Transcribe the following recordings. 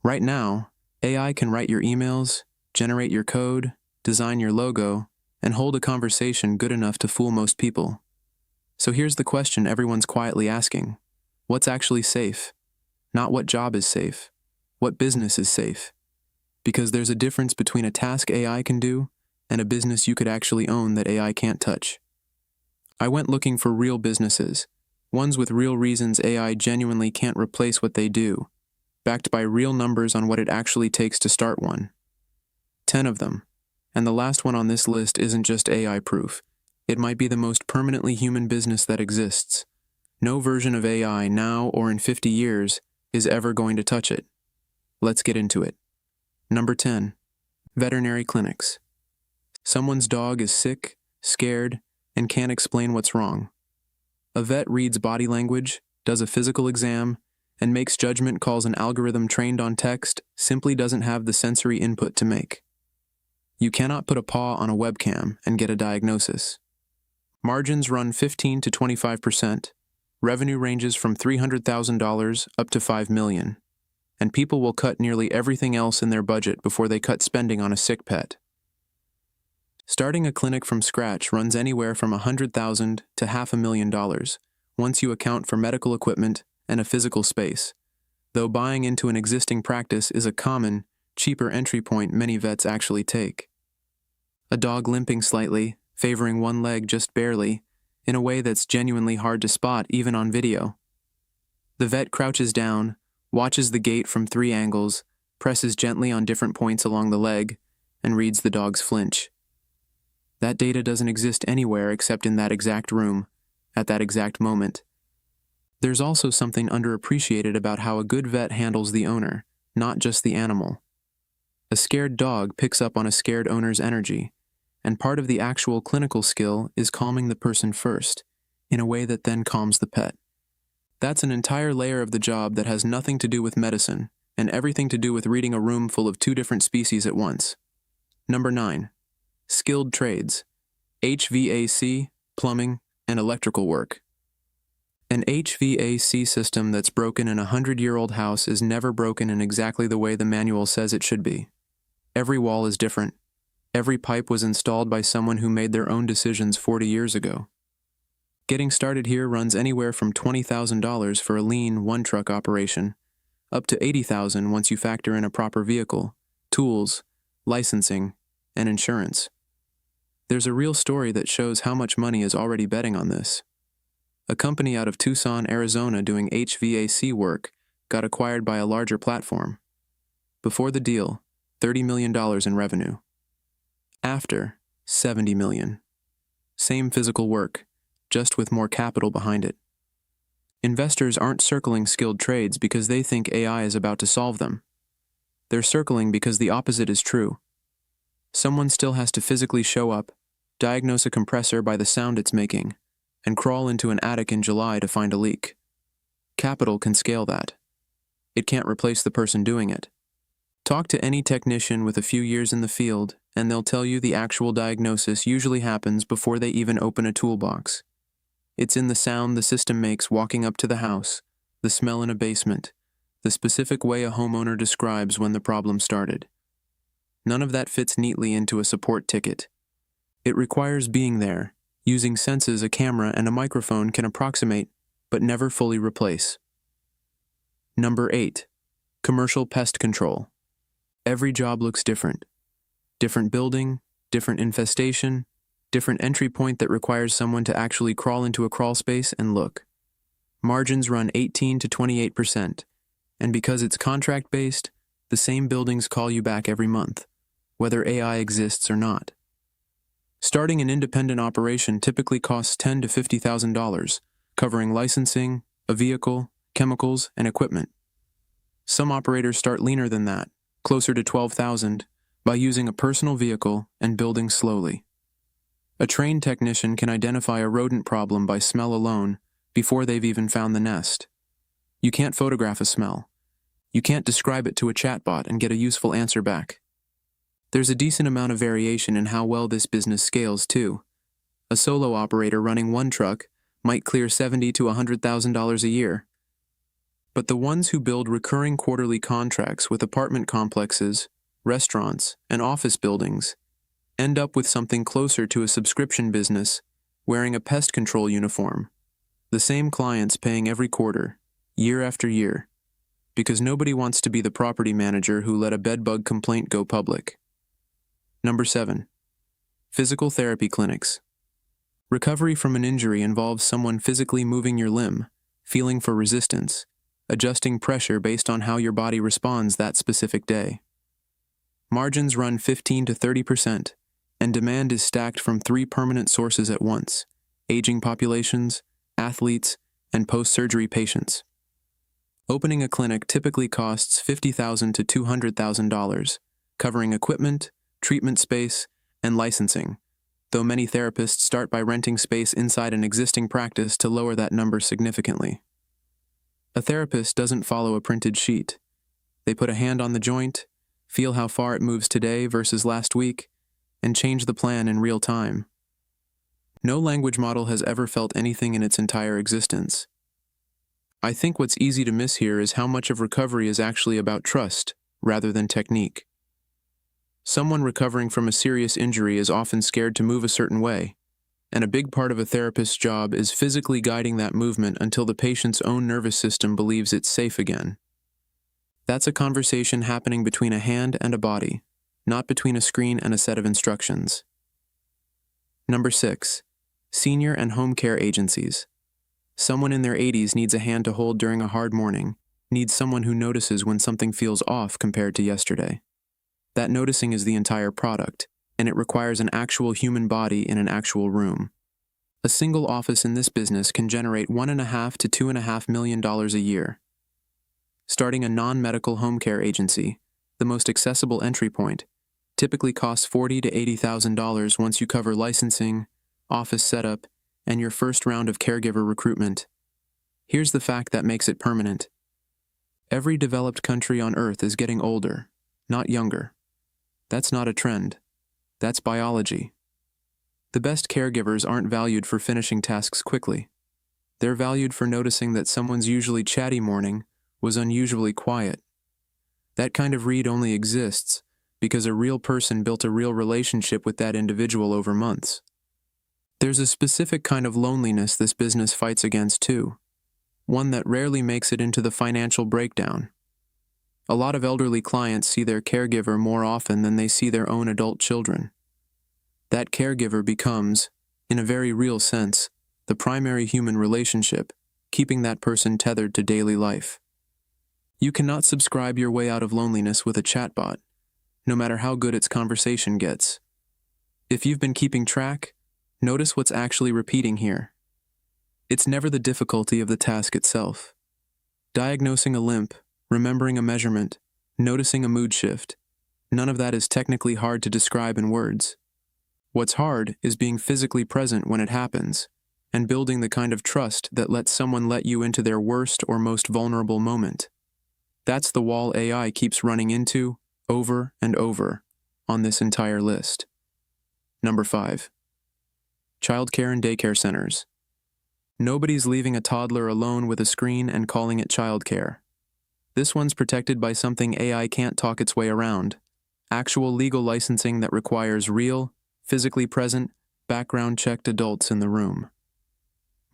Right now, AI can write your emails, generate your code, design your logo, and hold a conversation good enough to fool most people. So here's the question everyone's quietly asking. What's actually safe? Not what job is safe. What business is safe? Because there's a difference between a task AI can do and a business you could actually own that AI can't touch. I went looking for real businesses, ones with real reasons AI genuinely can't replace what they do, backed by real numbers on what it actually takes to start one. 10 of them. And the last one on this list isn't just AI-proof. It might be the most permanently human business that exists. No version of AI now or in 50 years is ever going to touch it. Let's get into it. Number 10. Veterinary clinics. Someone's dog is sick, scared, and can't explain what's wrong. A vet reads body language, does a physical exam, and makes judgment calls. An algorithm trained on text simply doesn't have the sensory input to make. You cannot put a paw on a webcam and get a diagnosis. Margins run 15 to 25%. Revenue ranges from $300,000 up to $5 million. And people will cut nearly everything else in their budget before they cut spending on a sick pet. Starting a clinic from scratch runs anywhere from $100,000 to $500,000 once you account for medical equipment and a physical space, though buying into an existing practice is a common, cheaper entry point many vets actually take. A dog limping slightly, favoring one leg just barely, in a way that's genuinely hard to spot even on video. The vet crouches down, watches the gait from 3 angles, presses gently on different points along the leg, and reads the dog's flinch. That data doesn't exist anywhere except in that exact room, at that exact moment. There's also something underappreciated about how a good vet handles the owner, not just the animal. A scared dog picks up on a scared owner's energy, and part of the actual clinical skill is calming the person first, in a way that then calms the pet. That's an entire layer of the job that has nothing to do with medicine, and everything to do with reading a room full of 2 different species at once. Number 9. Skilled trades. HVAC, plumbing, and electrical work. An HVAC system that's broken in a 100-year-old house is never broken in exactly the way the manual says it should be. Every wall is different. Every pipe was installed by someone who made their own decisions 40 years ago. Getting started here runs anywhere from $20,000 for a lean one-truck operation, up to $80,000 once you factor in a proper vehicle, tools, licensing, and insurance. There's a real story that shows how much money is already betting on this. A company out of Tucson, Arizona doing HVAC work got acquired by a larger platform. Before the deal, $30 million in revenue. After, $70 million. Same physical work, just with more capital behind it. Investors aren't circling skilled trades because they think AI is about to solve them. They're circling because the opposite is true. Someone still has to physically show up, diagnose a compressor by the sound it's making, and crawl into an attic in July to find a leak. Capital can scale that. It can't replace the person doing it. Talk to any technician with a few years in the field, and they'll tell you the actual diagnosis usually happens before they even open a toolbox. It's in the sound the system makes walking up to the house, the smell in a basement, the specific way a homeowner describes when the problem started. None of that fits neatly into a support ticket. It requires being there, using senses a camera and a microphone can approximate, but never fully replace. Number 8. Commercial pest control. Every job looks different. Different building, different infestation, different entry point that requires someone to actually crawl into a crawl space and look. Margins run 18 to 28%, and because it's contract-based, the same buildings call you back every month, whether AI exists or not. Starting an independent operation typically costs $10,000 to $50,000, covering licensing, a vehicle, chemicals, and equipment. Some operators start leaner than that, closer to $12,000, by using a personal vehicle and building slowly. A trained technician can identify a rodent problem by smell alone before they've even found the nest. You can't photograph a smell. You can't describe it to a chatbot and get a useful answer back. There's a decent amount of variation in how well this business scales, too. A solo operator running one truck might clear $70,000 to $100,000 a year. But the ones who build recurring quarterly contracts with apartment complexes, restaurants, and office buildings end up with something closer to a subscription business wearing a pest control uniform. The same clients paying every quarter, year after year, because nobody wants to be the property manager who let a bedbug complaint go public. Number 7. Physical therapy clinics. Recovery from an injury involves someone physically moving your limb, feeling for resistance, adjusting pressure based on how your body responds that specific day. Margins run 15 to 30%, and demand is stacked from 3 permanent sources at once: aging populations, athletes, and post-surgery patients. Opening a clinic typically costs $50,000 to $200,000, covering equipment, treatment space, and licensing, though many therapists start by renting space inside an existing practice to lower that number significantly. A therapist doesn't follow a printed sheet. They put a hand on the joint, feel how far it moves today versus last week, and change the plan in real time. No language model has ever felt anything in its entire existence. I think what's easy to miss here is how much of recovery is actually about trust, rather than technique. Someone recovering from a serious injury is often scared to move a certain way, and a big part of a therapist's job is physically guiding that movement until the patient's own nervous system believes it's safe again. That's a conversation happening between a hand and a body, not between a screen and a set of instructions. Number 6. Senior and home care agencies. Someone in their 80s needs a hand to hold during a hard morning, needs someone who notices when something feels off compared to yesterday. That noticing is the entire product, and it requires an actual human body in an actual room. A single office in this business can generate $1.5 to $2.5 million a year. Starting a non-medical home care agency, the most accessible entry point, typically costs $40,000 to $80,000 once you cover licensing, office setup, and your first round of caregiver recruitment. Here's the fact that makes it permanent. Every developed country on Earth is getting older, not younger. That's not a trend. That's biology. The best caregivers aren't valued for finishing tasks quickly. They're valued for noticing that someone's usually chatty morning was unusually quiet. That kind of read only exists because a real person built a real relationship with that individual over months. There's a specific kind of loneliness this business fights against too, one that rarely makes it into the financial breakdown. A lot of elderly clients see their caregiver more often than they see their own adult children. That caregiver becomes, in a very real sense, the primary human relationship, keeping that person tethered to daily life. You cannot subscribe your way out of loneliness with a chatbot, no matter how good its conversation gets. If you've been keeping track, notice what's actually repeating here. It's never the difficulty of the task itself. Diagnosing a limp, remembering a measurement, noticing a mood shift, none of that is technically hard to describe in words. What's hard is being physically present when it happens, and building the kind of trust that lets someone let you into their worst or most vulnerable moment. That's the wall AI keeps running into, over and over, on this entire list. Number 5. Childcare and daycare centers. Nobody's leaving a toddler alone with a screen and calling it childcare. This one's protected by something AI can't talk its way around: actual legal licensing that requires real, physically present, background-checked adults in the room.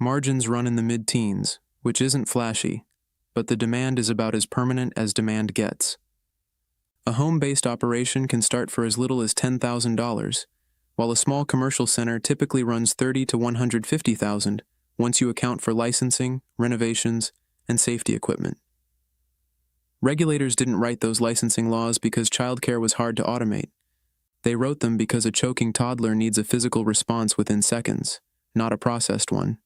Margins run in the mid-teens, which isn't flashy, but the demand is about as permanent as demand gets. A home-based operation can start for as little as $10,000, while a small commercial center typically runs $30,000 to $150,000 once you account for licensing, renovations, and safety equipment. Regulators didn't write those licensing laws because childcare was hard to automate. They wrote them because a choking toddler needs a physical response within seconds, not a processed one.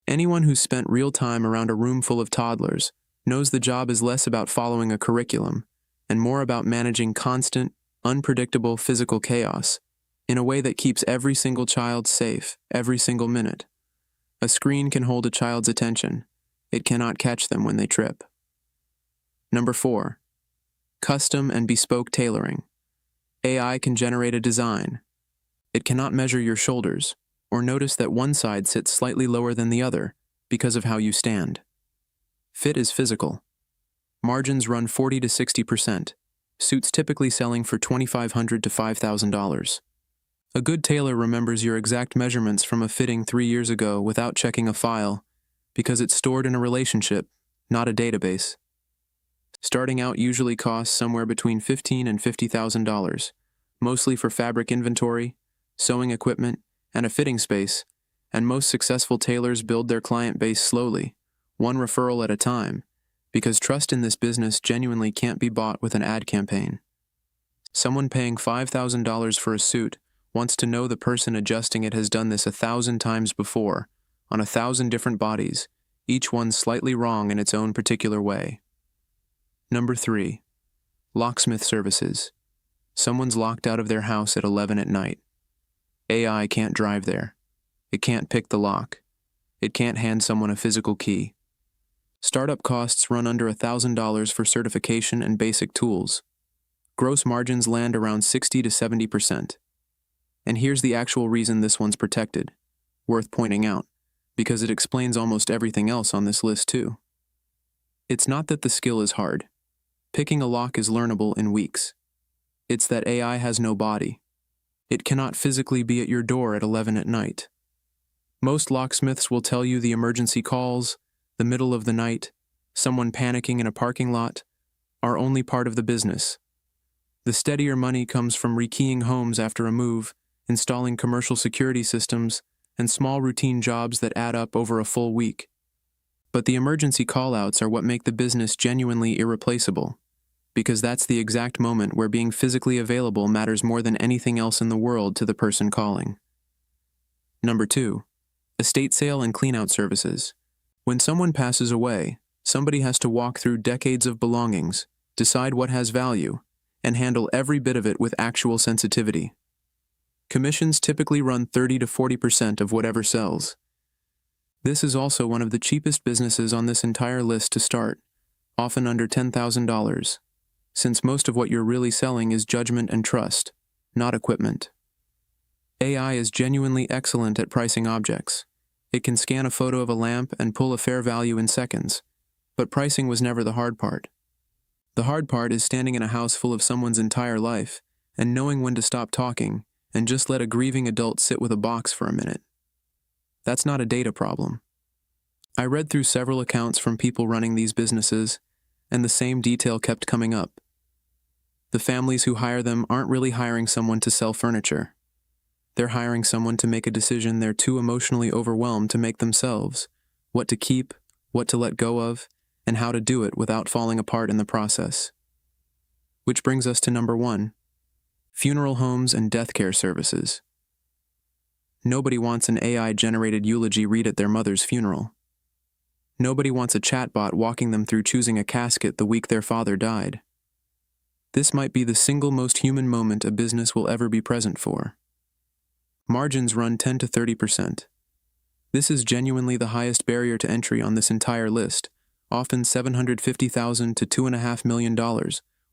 Anyone who's spent real time around a room full of toddlers knows the job is less about following a curriculum and more about managing constant, unpredictable physical chaos in a way that keeps every single child safe every single minute. A screen can hold a child's attention. It cannot catch them when they trip. Number 4. Custom and bespoke tailoring. AI can generate a design. It cannot measure your shoulders or notice that one side sits slightly lower than the other because of how you stand. Fit is physical. Margins run 40 to 60%. Suits typically selling for $2,500 to $5,000. A good tailor remembers your exact measurements from a fitting 3 years ago without checking a file, because it's stored in a relationship, not a database. Starting out usually costs somewhere between $15,000 and $50,000, mostly for fabric inventory, sewing equipment, and a fitting space, and most successful tailors build their client base slowly, one referral at a time, because trust in this business genuinely can't be bought with an ad campaign. Someone paying $5,000 for a suit wants to know the person adjusting it has done this 1,000 times before, on 1,000 different bodies, each one slightly wrong in its own particular way. Number 3. Locksmith services. Someone's locked out of their house at 11 at night. AI can't drive there. It can't pick the lock. It can't hand someone a physical key. Startup costs run under $1,000 for certification and basic tools. Gross margins land around 60 to 70%. And here's the actual reason this one's protected, worth pointing out, because it explains almost everything else on this list too. It's not that the skill is hard. Picking a lock is learnable in weeks. It's that AI has no body. It cannot physically be at your door at 11 at night. Most locksmiths will tell you the emergency calls, the middle of the night, someone panicking in a parking lot, are only part of the business. The steadier money comes from rekeying homes after a move, installing commercial security systems, and small routine jobs that add up over a full week. But the emergency call-outs are what make the business genuinely irreplaceable, because that's the exact moment where being physically available matters more than anything else in the world to the person calling. Number 2. Estate sale and clean-out services. When someone passes away, somebody has to walk through decades of belongings, decide what has value, and handle every bit of it with actual sensitivity. Commissions typically run 30 to 40% of whatever sells. This is also one of the cheapest businesses on this entire list to start, often under $10,000, since most of what you're really selling is judgment and trust, not equipment. AI is genuinely excellent at pricing objects. It can scan a photo of a lamp and pull a fair value in seconds, but pricing was never the hard part. The hard part is standing in a house full of someone's entire life and knowing when to stop talking and just let a grieving adult sit with a box for a minute. That's not a data problem. I read through several accounts from people running these businesses, and the same detail kept coming up. The families who hire them aren't really hiring someone to sell furniture. They're hiring someone to make a decision they're too emotionally overwhelmed to make themselves, what to keep, what to let go of, and how to do it without falling apart in the process. Which brings us to number 1. Funeral homes and death care services. Nobody wants an AI-generated eulogy read at their mother's funeral. Nobody wants a chatbot walking them through choosing a casket the week their father died. This might be the single most human moment a business will ever be present for. Margins run 10 to 30%. This is genuinely the highest barrier to entry on this entire list, often $750,000 to $2.5 million,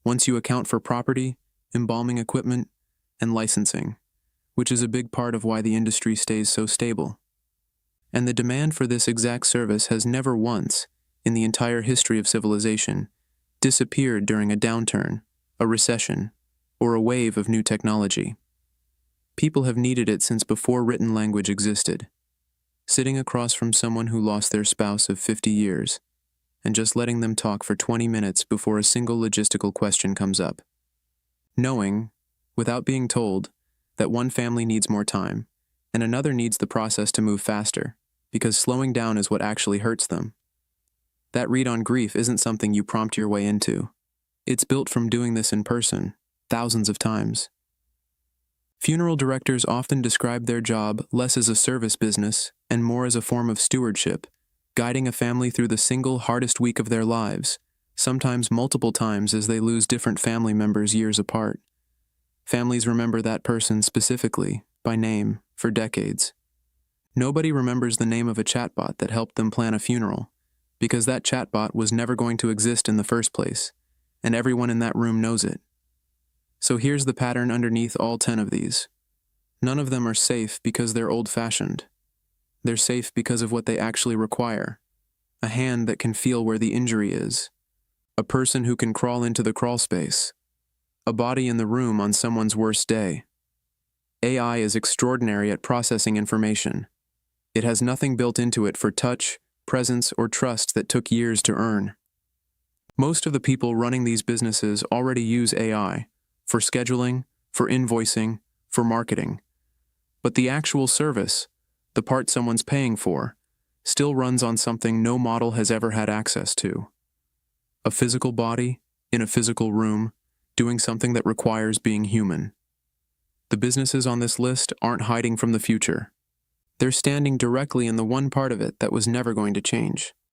once you account for property, embalming equipment, and licensing, which is a big part of why the industry stays so stable. And the demand for this exact service has never once, in the entire history of civilization, disappeared during a downturn, a recession, or a wave of new technology. People have needed it since before written language existed. Sitting across from someone who lost their spouse of 50 years, and just letting them talk for 20 minutes before a single logistical question comes up. Knowing, without being told, that one family needs more time, and another needs the process to move faster, because slowing down is what actually hurts them. That read on grief isn't something you prompt your way into. It's built from doing this in person, thousands of times. Funeral directors often describe their job less as a service business and more as a form of stewardship, guiding a family through the single hardest week of their lives, sometimes multiple times as they lose different family members years apart. Families remember that person specifically, by name, for decades. Nobody remembers the name of a chatbot that helped them plan a funeral, because that chatbot was never going to exist in the first place, and everyone in that room knows it. So here's the pattern underneath all 10 of these. None of them are safe because they're old-fashioned. They're safe because of what they actually require. a hand that can feel where the injury is, a person who can crawl into the crawl space, a body in the room on someone's worst day. AI is extraordinary at processing information. It has nothing built into it for touch, presence, or trust that took years to earn. Most of the people running these businesses already use AI for scheduling, for invoicing, for marketing. But the actual service, the part someone's paying for, still runs on something no model has ever had access to. A physical body, in a physical room, doing something that requires being human. The businesses on this list aren't hiding from the future. They're standing directly in the one part of it that was never going to change.